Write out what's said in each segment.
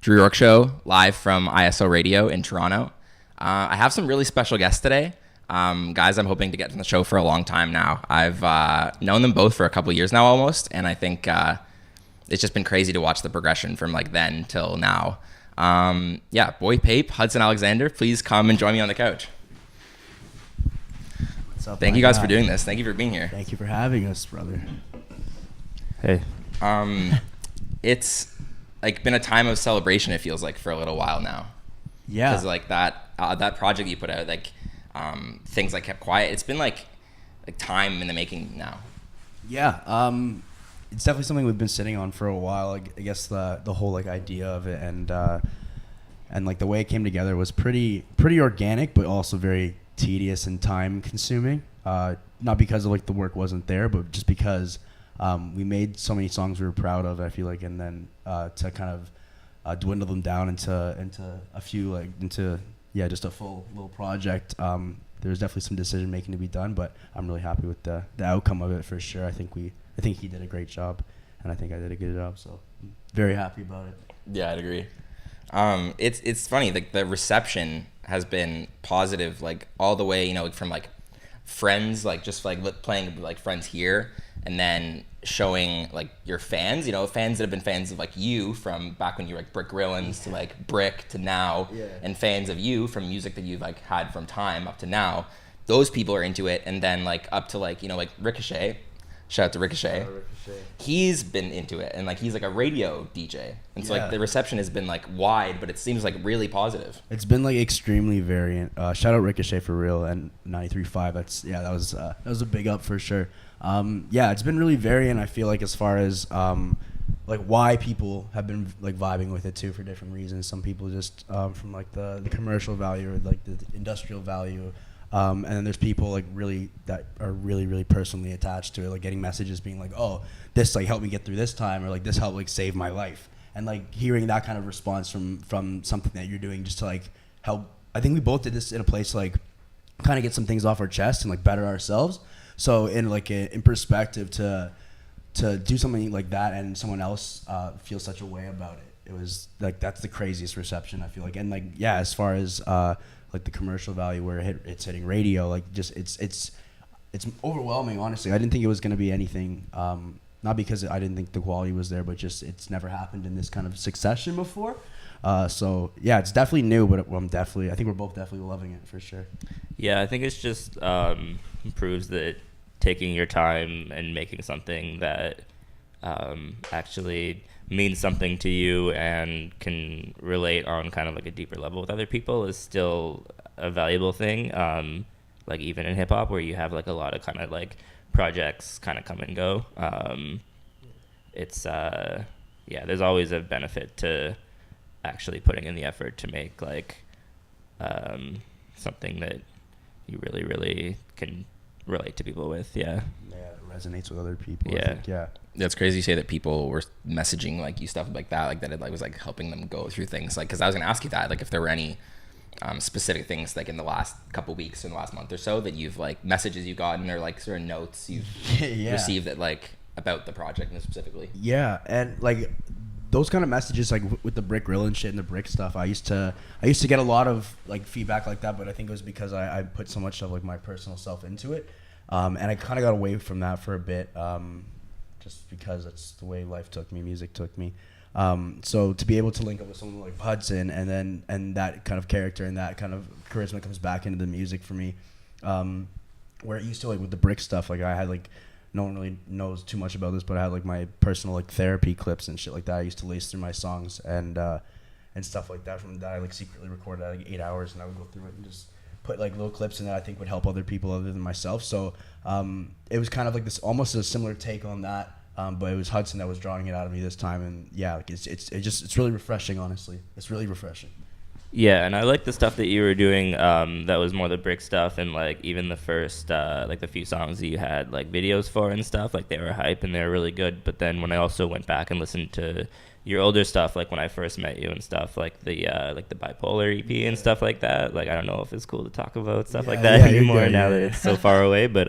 Drew Yorke Show, live from ISO Radio in Toronto. I have some really special guests today. Guys I'm hoping to get on the show for a long time now. I've known them both for a couple years now almost, and I think it's just been crazy to watch the progression from like then till now. Boy Pape, Hudson Alexander, please come and join me on the couch. What's up? Thank you guys for doing this. Thank you for being here. Thank you for having us, brother. Hey. It's like been a time of celebration, it feels like, for a little while now. Yeah. Because like that project you put out, like things like kept quiet. It's been like time in the making now. Yeah. It's definitely something we've been sitting on for a while. Like, I guess the whole like idea of it and like the way it came together was pretty organic, but also very tedious and time consuming. Not because of like the work wasn't there, but just because we made so many songs we were proud of, I feel like, and then to kind of dwindle them down into a few just a full little project. There's definitely some decision making to be done, but I'm really happy with the outcome of it for sure. I think he did a great job, and I think I did a good job, so I'm very happy about it. Yeah, I'd agree. It's funny, like the reception has been positive, like all the way, like from like friends, like just like playing like friends here, and then showing like your fans, fans that have been fans of like you from back when you were like Brick Grillins to like Brick to now, and fans of you from music that you've like had from time up to now. Those people are into it, and then like up to like like Ricochet. Shout out to Ricochet. He's been into it, and like he's like a radio DJ, and so like the reception has been like wide, but it seems like really positive. It's been like extremely variant. Shout out Ricochet for real, and 93.5. That was a big up for sure. It's been really variant. I feel like as far as like why people have been like vibing with it too for different reasons. Some people just from like the commercial value or like the industrial value. And then there's people like that are really personally attached to it, like getting messages being like, oh, this like helped me get through this time, or like this helped like save my life, and like hearing that kind of response from something that you're doing just to like help. I think we both did this in a place to, like kind of get some things off our chest and like better ourselves. So in perspective to do something like that and someone else feel such a way about it, it was like that's the craziest reception I feel like. And like as far as like the commercial value where it's hitting radio, like just it's overwhelming, honestly. I didn't think it was going to be anything, not because I didn't think the quality was there, but just it's never happened in this kind of succession before. So yeah, it's definitely new, but I think we're both definitely loving it for sure. Yeah, I think it's just proves that taking your time and making something that actually means something to you and can relate on kind of like a deeper level with other people is still a valuable thing. Like even in hip hop where you have like a lot of kind of like projects kind of come and go. There's always a benefit to actually putting in the effort to make like something that you really, really can relate to people with. Yeah, it resonates with other people. Yeah. I think, yeah. That's crazy you say that people were messaging like you stuff like that it like was like helping them go through things, like because I was gonna ask you that, like if there were any specific things like in the last couple weeks in the last month or so that you've like messages you've gotten or like sort of notes you've received that like about the project specifically. Yeah, and like those kind of messages, like with the Brick Grillins shit and the Brick stuff, I used to get a lot of like feedback like that, but I think it was because I put so much of like my personal self into it, and I kind of got away from that for a bit, just because that's the way life took me, music took me. So to be able to link up with someone like Hudson and that kind of character and that kind of charisma comes back into the music for me, where it used to like with the Brick stuff, like I had like. No one really knows too much about this, but I had like my personal like therapy clips and shit like that. I used to lace through my songs and stuff like that. From that, I like secretly recorded at like 8 hours, and I would go through it and just put like little clips in that I think would help other people other than myself. So it was kind of like this almost a similar take on that, but it was Hudson that was drawing it out of me this time. And yeah, like it's really refreshing. Honestly, it's really refreshing. Yeah, and I like the stuff that you were doing that was more the Brick stuff, and like even the first like the few songs that you had like videos for and stuff, like they were hype and they were really good. But then when I also went back and listened to your older stuff, like when I first met you and stuff, like the Bipolar EP and stuff like that, like I don't know if it's cool to talk about stuff like that anymore now that it's so far away, but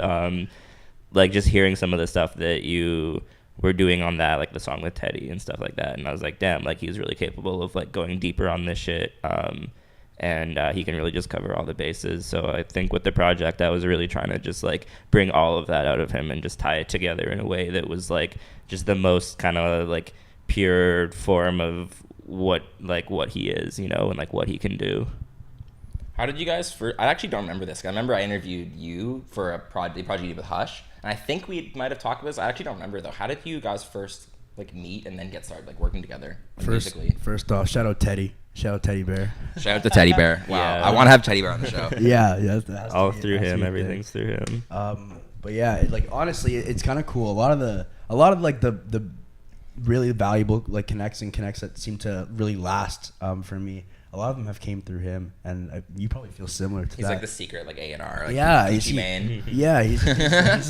like just hearing some of the stuff that you we're doing on that, like the song with Teddy and stuff like that. And I was like, damn, like he's really capable of like going deeper on this shit. And he can really just cover all the bases. So I think with the project, I was really trying to just like bring all of that out of him and just tie it together in a way that was like just the most kind of like pure form of what he is, you know, and like what he can do. How did you guys I actually don't remember this. I remember I interviewed you for the project you did with Hush, and I think we might have talked about this. I actually don't remember though. How did you guys first like meet and then get started like working together like, musically? First off, shout out Teddy Bear. Shout out to Teddy Bear. Wow, yeah. I want to have Teddy Bear on the show. yeah, all through him. Everything's through him. But yeah, like honestly, it's kind of cool. A lot of like the really valuable like connects that seem to really last for me. A lot of them have came through him, and you probably feel similar to that. He's like the secret, like A&R. Like yeah, he's main. Yeah, he's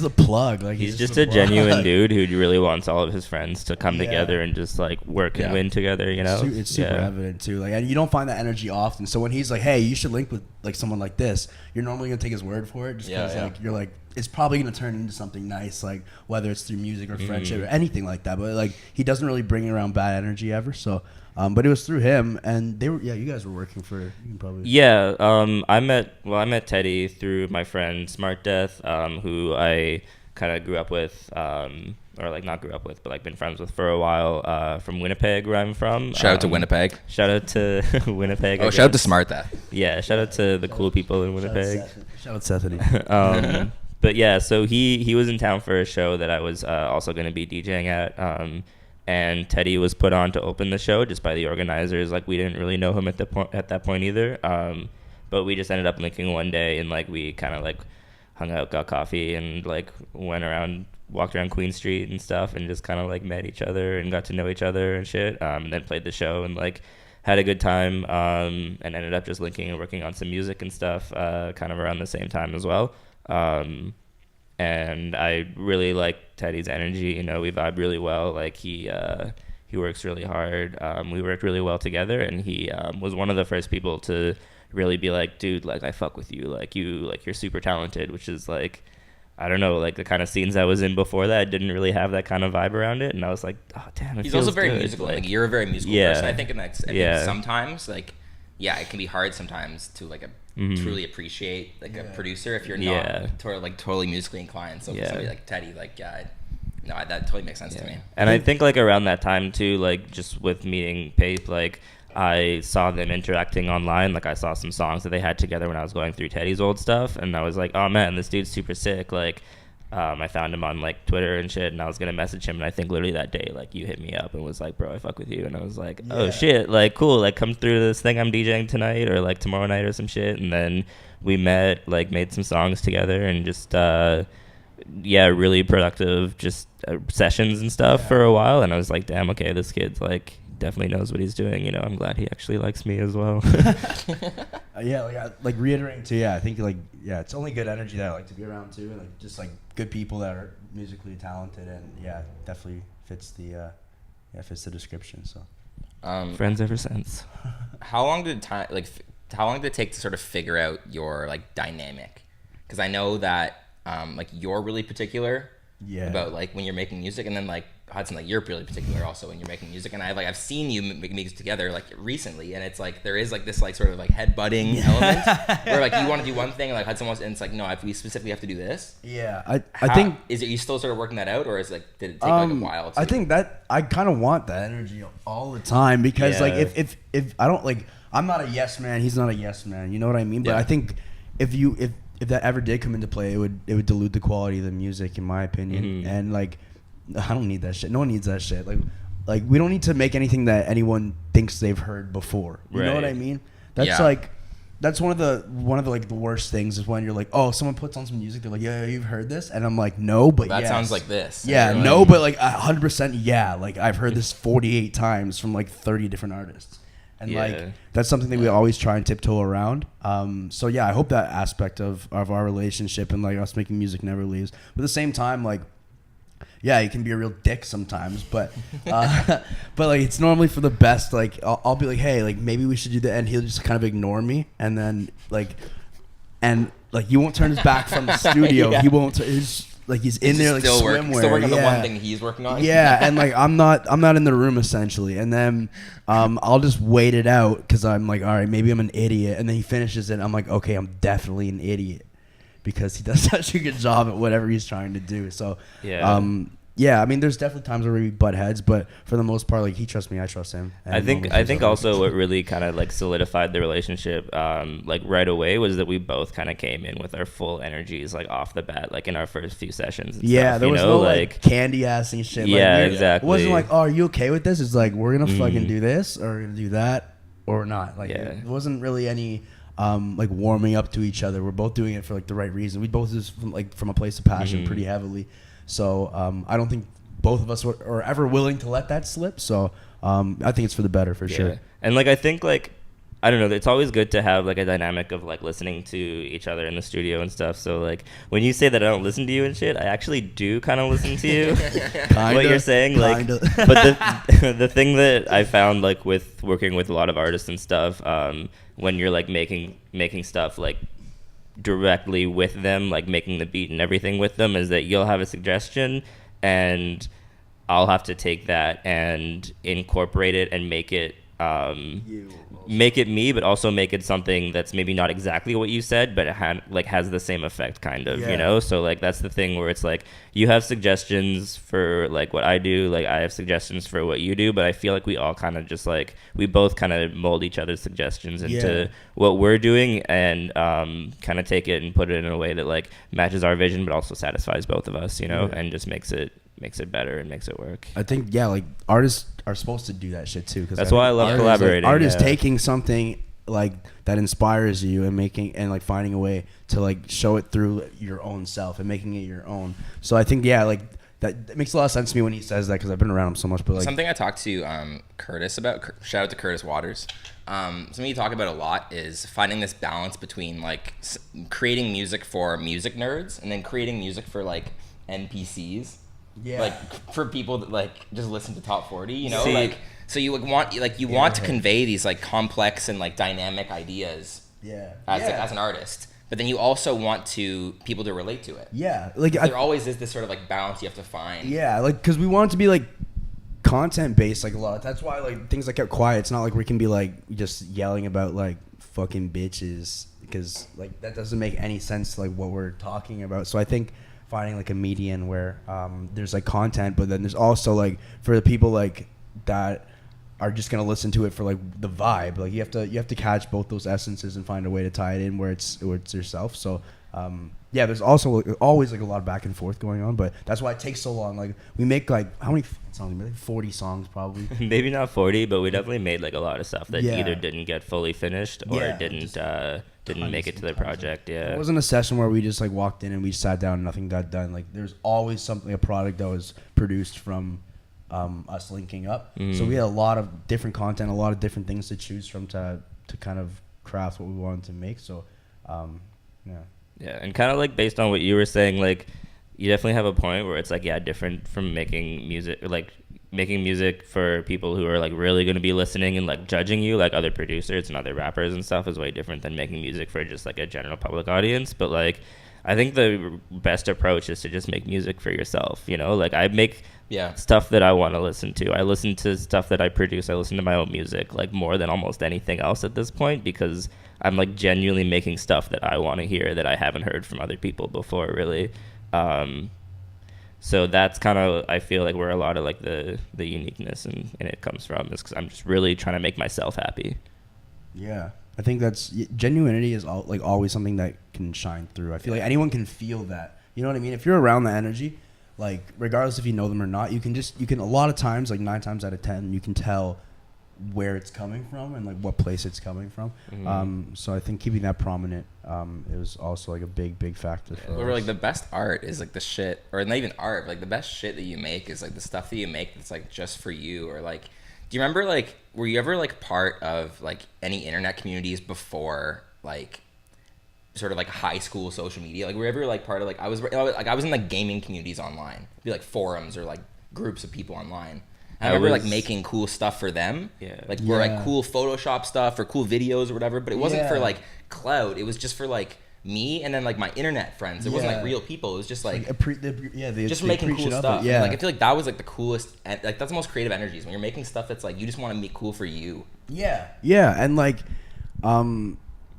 the plug. Like he's just a genuine dude who really wants all of his friends to come together and just like work and win together. You know, it's super evident too. Like, and you don't find that energy often. So when he's like, "Hey, you should link with like someone like this," you're normally gonna take his word for it, just because like you're like, it's probably gonna turn into something nice, like whether it's through music or friendship or anything like that. But like he doesn't really bring around bad energy ever. So. But it was through him, and they were. Yeah, you guys were working for. You can probably. Yeah, I met Teddy through my friend Smart Death, who I kind of grew up with, or like not grew up with, but like been friends with for a while. From Winnipeg, where I'm from. Shout out to Winnipeg. Shout out to Winnipeg. Oh, shout out to Smart Death. Yeah, shout out to the cool people in Winnipeg. Shout out Sethany. But yeah, so he was in town for a show that I was also going to be DJing at. And Teddy was put on to open the show just by the organizers. Like we didn't really know him at that point either. But we just ended up linking one day, and like we kind of like hung out, got coffee, and like walked around Queen Street and stuff, and just kind of like met each other and got to know each other and shit. And then played the show and like had a good time. And ended up just linking and working on some music and stuff, kind of around the same time as well. And I really like Teddy's energy. You know, we vibe really well. Like he works really hard. We worked really well together, and he was one of the first people to really be like, dude, like I fuck with you. Like you're super talented, which is like, I don't know, like the kind of scenes I was in before that didn't really have that kind of vibe around it. And I was like, oh damn, it he's feels also very good. musical. Like you're a very musical person. I think, I think sometimes like, it can be hard sometimes to like truly appreciate like a producer if you're not totally musically inclined. So for somebody like Teddy, like that totally makes sense to me. And I think like around that time too, like just with meeting Pape, like I saw them interacting online. Like I saw some songs that they had together when I was going through Teddy's old stuff, and I was like, oh man, this dude's super sick. Like I found him on like Twitter and shit, and I was gonna message him, and I think literally that day like you hit me up and was like, bro, I fuck with you. And I was like, oh shit, like cool, like come through this thing I'm DJing tonight or like tomorrow night or some shit. And then we met, like made some songs together, and just really productive just sessions and stuff for a while. And I was like, damn, okay, this kid's like definitely knows what he's doing. You know, I'm glad he actually likes me as well. Like reiterating too. I think like it's only good energy that I like to be around too, and like just like good people that are musically talented, and definitely fits the description. So friends ever since. How long did it take to sort of figure out your like dynamic? Because I know that like you're really particular about like when you're making music, and then like Hudson, like you're really particular also when you're making music, and I've seen you make music together like recently, and it's like there is like this like sort of like head butting element where like you want to do one thing, and like Hudson wants, and it's like no, we specifically have to do this. I think is it you still sort of working that out, or is like did it take like a while? I think that I kind of want that energy all the time, because like if I don't like, I'm not a yes man, he's not a yes man, you know what I mean? But I think if that ever did come into play, it would dilute the quality of the music, in my opinion. And like I don't need that shit. No one needs that shit. Like we don't need to make anything that anyone thinks they've heard before. You know what I mean? That's like that's one of the like the worst things is when you're like, oh, someone puts on some music, they're like, yeah, you've heard this, and I'm like, no, but that sounds like this. Yeah, no, but like 100%, like I've heard this 48 times from like 30 different artists. And like that's something that we always try and tiptoe around. So I hope that aspect of our relationship and like us making music never leaves. But at the same time, like he can be a real dick sometimes, but like it's normally for the best. Like I'll be like, hey, like maybe we should do that, and he'll just kind of ignore me, and then like you won't turn his back from the studio. He won't. like he's in there like still working on the one thing he's working on. Yeah, and like I'm not in the room essentially, and then I'll just wait it out because I'm like, all right, maybe I'm an idiot, and then he finishes it, and I'm like, okay, I'm definitely an idiot because he does such a good job at whatever he's trying to do. So yeah, I mean, there's definitely times where we butt heads, but for the most part, like he trusts me, I trust him. I think also what really kind of like solidified the relationship, like right away, was that we both kind of came in with our full energies, like off the bat, like in our first few sessions. And stuff, there was no like candy assing shit. Yeah, like, exactly. It wasn't like, oh, are you okay with this? It's like we're gonna fucking do this, or we're gonna do that, or not. Like it wasn't really any. Like warming up to each other. We're both doing it for like the right reason. We both just from a place of passion pretty heavily. So I don't think both of us are ever willing to let that slip. So I think it's for the better for sure. And like I think like I don't know, it's always good to have like a dynamic of like listening to each other in the studio and stuff. So like when you say that I don't listen to you and shit, I actually do kind of listen to you. What you're saying, like, but the thing that I found like with working with a lot of artists and stuff, when you're like making stuff like directly with them, like making the beat and everything with them, is that you'll have a suggestion and I'll have to take that and incorporate it and make it me, but also make it something that's maybe not exactly what you said, but it has the same effect kind of, you know? So like that's the thing where it's like you have suggestions for like what I do, like I have suggestions for what you do, but I feel like we all kind of just like we both kind of mold each other's suggestions into what we're doing and kind of take it and put it in a way that like matches our vision but also satisfies both of us, you know, and just makes it better and makes it work. I think like artists are supposed to do that shit too, because that's why I love collaborating. Art is taking something like that inspires you and making and like finding a way to like show it through your own self and making it your own. So I think like that makes a lot of sense to me when he says that, because I've been around him so much. But like something I talked to Curtis about, shout out to Curtis Waters, something you talk about a lot is finding this balance between like creating music for music nerds and then creating music for like NPCs. Yeah. Like for people that like just listen to top 40, you know, like so you want to convey these like complex and like dynamic ideas. As an artist, but then you also want people to relate to it. Yeah, like there always is this sort of like balance you have to find. Yeah, like because we want it to be like content based, like a lot. That's why like things like Kept Quiet. It's not like we can be like just yelling about like fucking bitches, because like that doesn't make any sense to like what we're talking about. So I think finding like a median where there's like content, but then there's also like for the people like that are just gonna listen to it for like the vibe. Like you have to catch both those essences and find a way to tie it in where it's yourself. So there's also always like a lot of back and forth going on, but that's why it takes so long. Like we make like how many songs? Maybe 40 songs probably. Maybe not 40, but we definitely made like a lot of stuff that either didn't get fully finished or didn't make it to the project. It wasn't a session where we just like walked in and we sat down and nothing got done. Like there's always a product that was produced from us linking up. So we had a lot of different content, a lot of different things to choose from to kind of craft what we wanted to make. So and kind of like based on what you were saying, like you definitely have a point where it's like different from making music, like making music for people who are like really going to be listening and like judging you, like other producers and other rappers and stuff, is way different than making music for just like a general public audience. But like I think the best approach is to just make music for yourself, you know? Like I make stuff that I want to listen to. I listen to stuff that I produce. I listen to my own music like more than almost anything else at this point, because I'm like genuinely making stuff that I want to hear that I haven't heard from other people before, really. So that's kind of, I feel like where a lot of like the uniqueness and it comes from, is because I'm just really trying to make myself happy. Yeah. I think that's genuinity is always something that can shine through. I feel like anyone can feel that. You know what I mean? If you're around the energy, like regardless if you know them or not, you can a lot of times, like 9 times out of 10, you can tell where it's coming from and like what place it's coming from. So I think keeping that prominent is also like a big factor for us. Or like the best art is like the shit, or not even art, like the best shit that you make is like the stuff that you make that's like just for you. Or like, do you remember like, were you ever like part of like any internet communities before like sort of like high school social media? Like were you ever like part of like, I was in like gaming communities online, it'd be like forums or like groups of people online. I remember like making cool stuff for them, like cool Photoshop stuff or cool videos or whatever. But it wasn't for like clout. It was just for like me and then like my internet friends. It wasn't like real people. It was just like just making cool stuff. Yeah, like I feel like that was like the coolest. Like that's the most creative energies when you're making stuff that's like you just want to make cool for you. Yeah, and like, I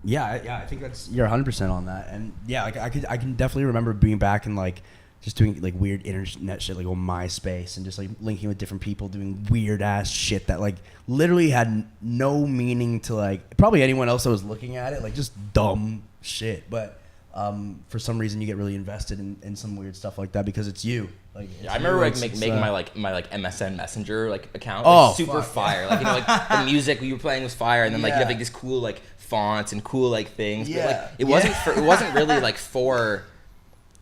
think you're 100% on that, and yeah, like I can definitely remember being back and like just doing like weird internet shit like on MySpace and just like linking with different people doing weird ass shit that like literally had no meaning to like probably anyone else that was looking at it, like just dumb shit, but for some reason you get really invested in some weird stuff like that because it's you. Like I remember like making my MSN Messenger like account like, super fire. Like like the music we were playing was fire, and then like you have like these cool like fonts and cool like things. But like it wasn't really like for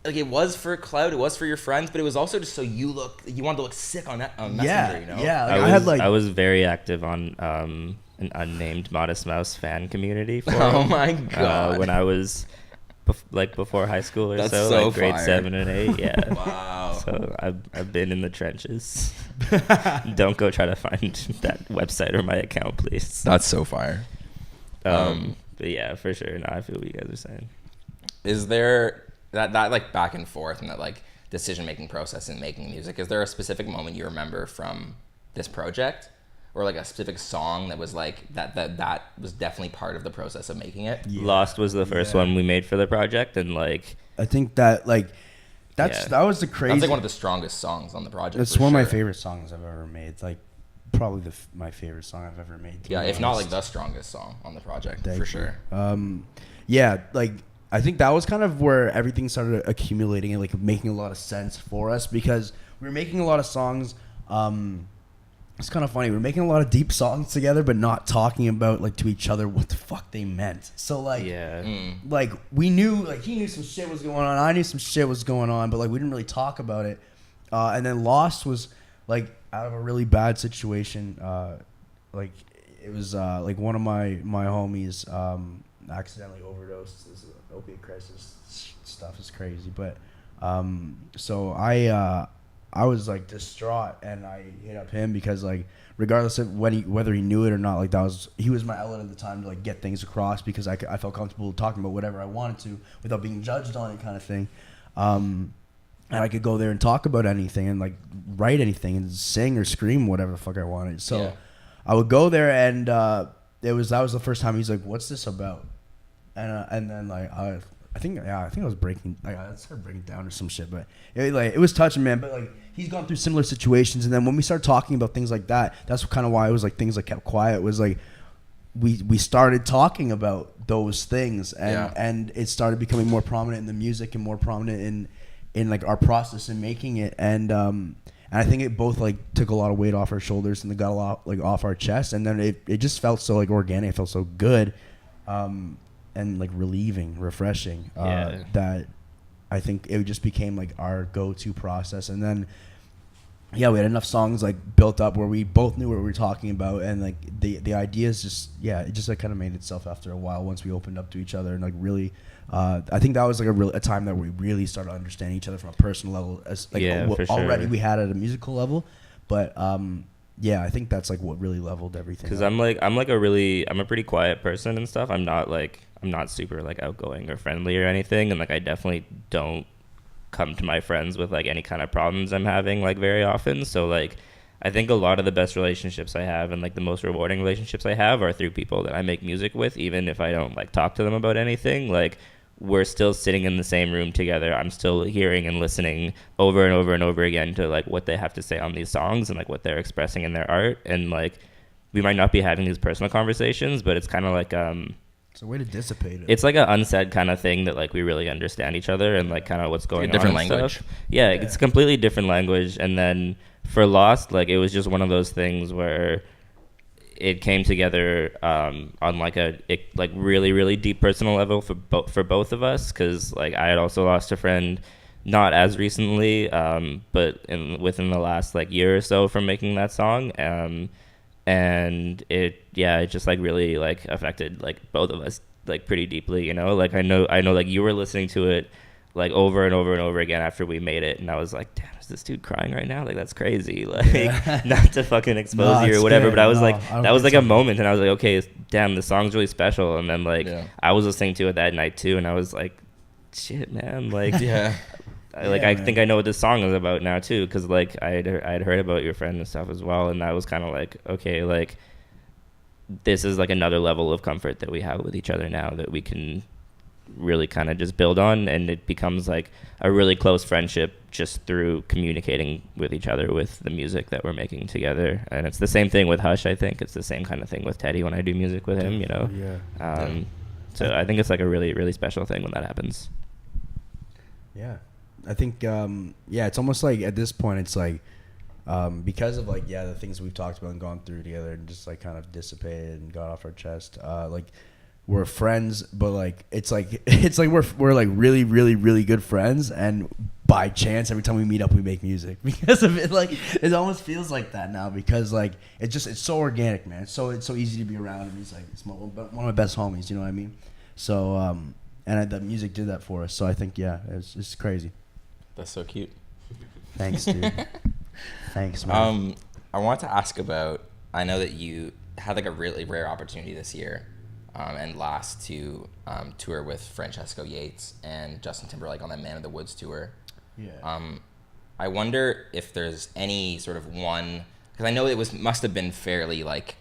like it was for clout, it was for your friends, but it was also just so you wanted to look sick on that Messenger, you know? Yeah, like, I was very active on an unnamed Modest Mouse fan community for oh my god. When I was before high school or That's so like grade fire. 7 and 8. Yeah. Wow. So I've been in the trenches. Don't go try to find that website or my account, please. That's so fire. But yeah, for sure. No, I feel what you guys are saying. Is there that like back and forth and that like decision making process in making music? Is there a specific moment you remember from this project, or like a specific song that was like that was definitely part of the process of making it? Yeah. Lost was the first one we made for the project, and like I think that like that was the crazy. That's like one of the strongest songs on the project. It's one of my favorite songs I've ever made. Like probably my favorite song I've ever made. Yeah, if not like the strongest song on the project. Thank for you. Sure. Yeah, like I think that was kind of where everything started accumulating and like making a lot of sense for us because we were making a lot of songs. It's kind of funny. We're making a lot of deep songs together, but not talking about like to each other what the fuck they meant. So like, like we knew, like he knew some shit was going on, I knew some shit was going on, but like we didn't really talk about it. And then Lost was like out of a really bad situation. Like it was like one of my homies accidentally overdosed. This opiate crisis stuff is crazy, but so I was like distraught, and I hit up him because like regardless of whether he knew it or not, like he was my outlet at the time to like get things across because I felt comfortable talking about whatever I wanted to without being judged on it, kind of thing. And I could go there and talk about anything and like write anything and sing or scream whatever the fuck I wanted. So I would go there, and that was the first time he's like, "What's this about?" And then like I think I was breaking. Like, I started breaking down or some shit, but it was touching, man. But like he's gone through similar situations, and then when we started talking about things like that, that's kind of why it was like things like kept quiet. Was like we started talking about those things, and it started becoming more prominent in the music and more prominent in like our process in making it, and I think it both like took a lot of weight off our shoulders and it got a lot like off our chest, and then it just felt so like organic. It felt so good. And like relieving, refreshing, that I think it just became like our go-to process. And then we had enough songs like built up where we both knew what we were talking about, and like the ideas just it just like kind of made itself after a while once we opened up to each other, and like really I think that was like a time that we really started understanding each other from a personal level, as like already we had at a musical level, but I think that's like what really leveled everything. Because I'm a pretty quiet person and stuff. I'm not super like outgoing or friendly or anything, and like I definitely don't come to my friends with like any kind of problems I'm having like very often. So like I think a lot of the best relationships I have and like the most rewarding relationships I have are through people that I make music with, even if I don't like talk to them about anything. Like we're still sitting in the same room together. I'm still hearing and listening over and over and over again to like what they have to say on these songs and like what they're expressing in their art. And like we might not be having these personal conversations, but it's kind of like it's a way to dissipate it. It's like an unsaid kind of thing that like we really understand each other and like kind of what's going on. Different language. Stuff. Yeah, it's a completely different language. And then for Lost, like it was just one of those things where it came together on like a really really deep personal level for both of us, because like I had also lost a friend not as recently, but within the last like year or so from making that song. And it just like really like affected like both of us like pretty deeply, you know. Like I know like you were listening to it like over and over and over again after we made it, and I was like, damn, is this dude crying right now? Like, that's crazy. Like, not to fucking expose you or whatever, good. but I was No, like, I don't that was think like a so. moment, and I was like, okay, damn, the song's really special. And then like I was listening to it that night too, and I was like, shit, man, like Yeah. I think I know what this song is about now too, because like I'd heard about your friend and stuff as well, and I was kind of like, okay, like this is like another level of comfort that we have with each other now that we can really kind of just build on, and it becomes like a really close friendship just through communicating with each other with the music that we're making together. And it's the same thing with Hush. I think it's the same kind of thing with Teddy when I do music with him, you know. So I think it's like a really, really special thing when that happens. Yeah, I think it's almost like at this point it's like because of like the things we've talked about and gone through together and just like kind of dissipated and got off our chest, like we're friends, but like it's like we're like really, really, really good friends, and by chance every time we meet up we make music because of it. Like it almost feels like that now because like it's so organic, man. It's so easy to be around him. He's like one of my best homies, you know what I mean? So the music did that for us. So I think it's crazy. That's so cute. Thanks, dude. Thanks, man. I want to ask about, I know that you had like a really rare opportunity this year and last to tour with Francesco Yates and Justin Timberlake on that Man of the Woods tour. Yeah. I wonder if there's any sort of one, because I know it must have been fairly like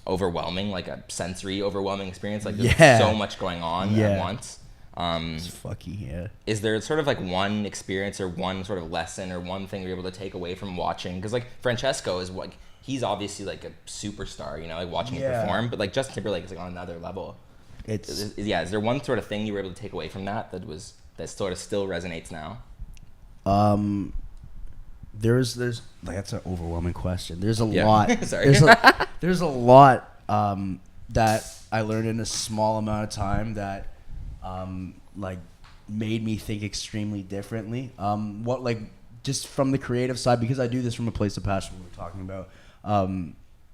overwhelming, like a sensory overwhelming experience. Like there's so much going on at once. It's fucking Is there sort of like one experience or one sort of lesson or one thing you're able to take away from watching? Because like Francesco is like, he's obviously like a superstar, you know, like watching him perform, but like Justin Timberlake is like on another level. Is there one sort of thing you were able to take away from that sort of still resonates now? There's like, that's an overwhelming question. There's a lot. Sorry. There's a lot that I learned in a small amount of time that like made me think extremely differently. What like just from the creative side, because I do this from a place of passion. We were talking about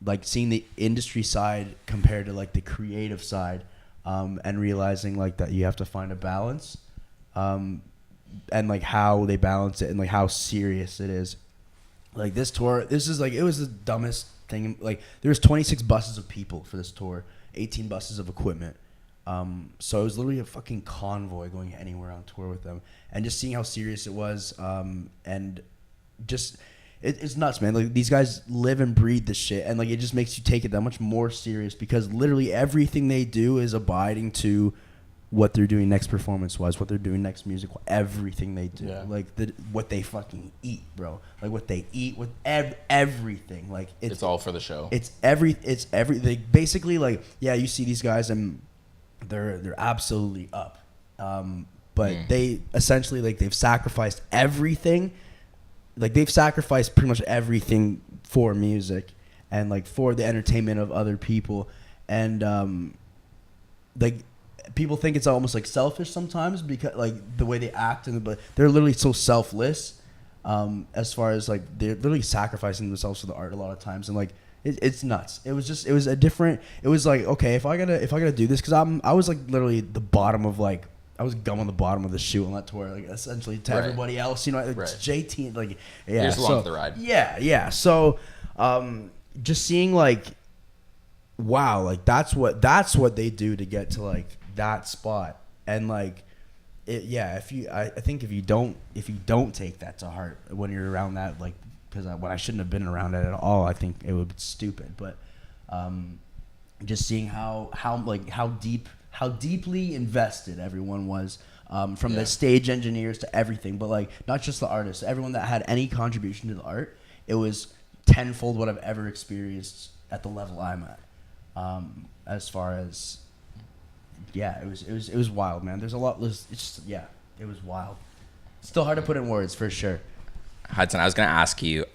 like seeing the industry side compared to like the creative side, and realizing like that you have to find a balance, and like how they balance it and like how serious it is. Like this tour, it was the dumbest thing. Like there was 26 buses of people for this tour, 18 buses of equipment. So it was literally a fucking convoy going anywhere on tour with them, and just seeing how serious it was, and just it's nuts, man. Like these guys live and breathe this shit, and like it just makes you take it that much more serious because literally everything they do is abiding to what they're doing next performance-wise, what they're doing next music, everything they do, like what they fucking eat, bro. Like what they eat with everything. Like it's all for the show. It's every. They basically like you see these guys and they're absolutely up, but they essentially like they've sacrificed everything. Like they've sacrificed pretty much everything for music and like for the entertainment of other people, and like. People think it's almost like selfish sometimes because like the way they act, but they're literally so selfless, as far as like they're literally sacrificing themselves for the art a lot of times, and like it's nuts. It was like, okay, if I gotta do this, because I was like literally the bottom of like I was gum on the bottom of the shoe on that tour, like essentially to everybody else, you know, like JT, like You're just along for the ride. So just seeing like, wow, like that's what they do to get to like that spot, and like I think if you don't take that to heart when you're around that, like because when I shouldn't have been around it at all, I think it would be stupid, but just seeing how deeply invested everyone was, from the stage engineers to everything, but like not just the artists, everyone that had any contribution to the art, it was tenfold what I've ever experienced at the level I'm at, as far as it was wild, man. There's a lot. It was wild. Still hard to put in words, for sure. Hudson, I was gonna ask you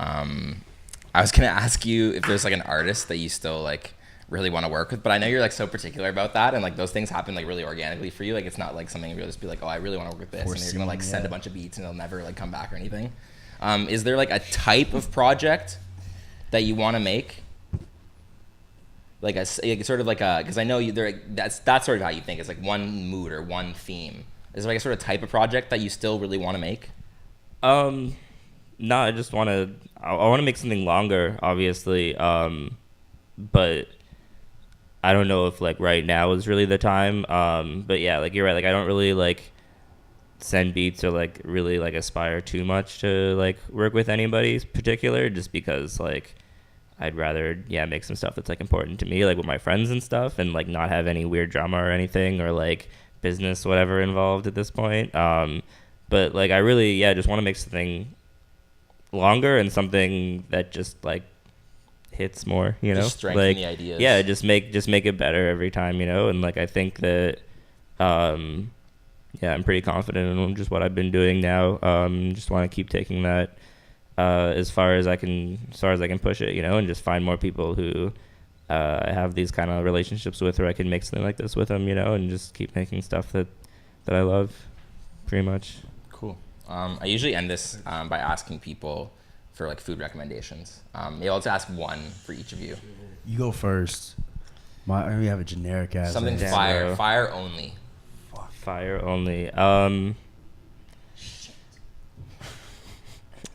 if there's like an artist that you still like really want to work with, but I know you're like so particular about that, and like those things happen like really organically for you. Like it's not like something you'll just be like, oh, I really want to work with this, and you're gonna like send a bunch of beats and they'll never like come back or anything. Is there like a type of project that you want to make? Like sort of like a, because I know that's sort of how you think. It's like one mood or one theme Is there like a sort of type of project that you still really want to make? No, I just want to. I want to make something longer, obviously. But I don't know if like right now is really the time. But yeah, like you're right. Like I don't really like send beats or like really like aspire too much to like work with anybody particular, just because like I'd rather make some stuff that's like important to me, like with my friends and stuff, and like not have any weird drama or anything or like business whatever involved at this point. But like I really just want to make something longer and something that just like hits more, you know, just strengthen like the ideas. Yeah, just make it better every time, you know. And like I think that I'm pretty confident in just what I've been doing now. Just want to keep taking that as far as I can push it, you know, and just find more people who I have these kind of relationships with, where I can make something like this with them, you know, and just keep making stuff that I love, pretty much. Cool. I usually end this by asking people for like food recommendations. Maybe I'll just ask one for each of you. You go first. We have a generic ass. Something answer. fire only. Fuck. Fire only.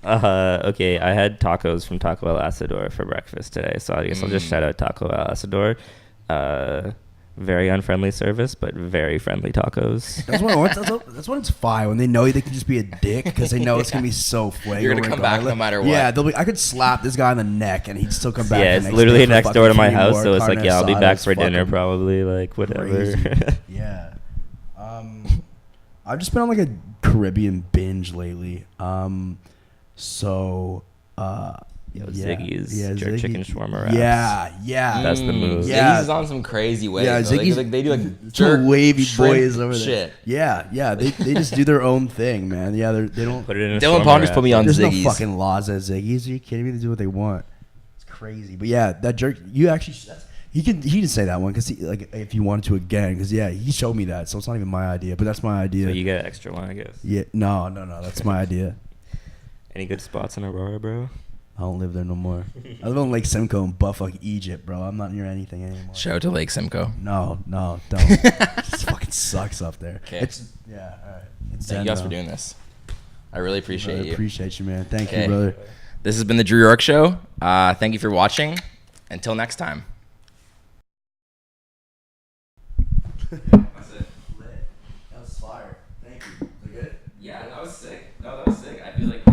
Okay, I had tacos from Taco El Asador for breakfast today, so I guess I'll just shout out Taco El Asador. Very unfriendly service, but very friendly tacos. That's when it's fine, when they know they can just be a dick because they know it's gonna be so flagrant. You're gonna come back no matter what. Yeah, I could slap this guy in the neck and he'd still come back. Yeah, it's literally next door to my house, so it's like, I'll be back for dinner probably, like whatever. Yeah. I've just been on like a Caribbean binge lately. Ziggy's jerk chicken shawarma wraps. Yeah. That's the move. Yeah. Ziggy's is on some crazy way. Yeah, Ziggy's, they do like jerk wavy boys over there. Shit. Yeah. They just do their own thing, man. Yeah, they don't Put it in a Dylan Ponders put me on There's Ziggy's. no fucking laws at Ziggy's. Are you kidding me? They do what they want. It's crazy. But yeah, that jerk. You actually. He didn't say that one because if you wanted to again, because he showed me that, so it's not even my idea, but that's my idea. So you get an extra one, I guess. Yeah, no, that's my idea. Any good spots in Aurora, bro? I don't live there no more. I live on Lake Simcoe in Buffalo, Egypt, bro. I'm not near anything anymore. Shout out to Lake Simcoe. No, don't. It just fucking sucks up there. Okay. All right. Thank you guys for doing this. I really appreciate you. Appreciate you, man. Thank you, brother. This has been the Drew Yorke Show. Thank you for watching. Until next time. That's it. That was fire. Thank you. Was it good? Yeah, that was sick. No, that was sick. I feel like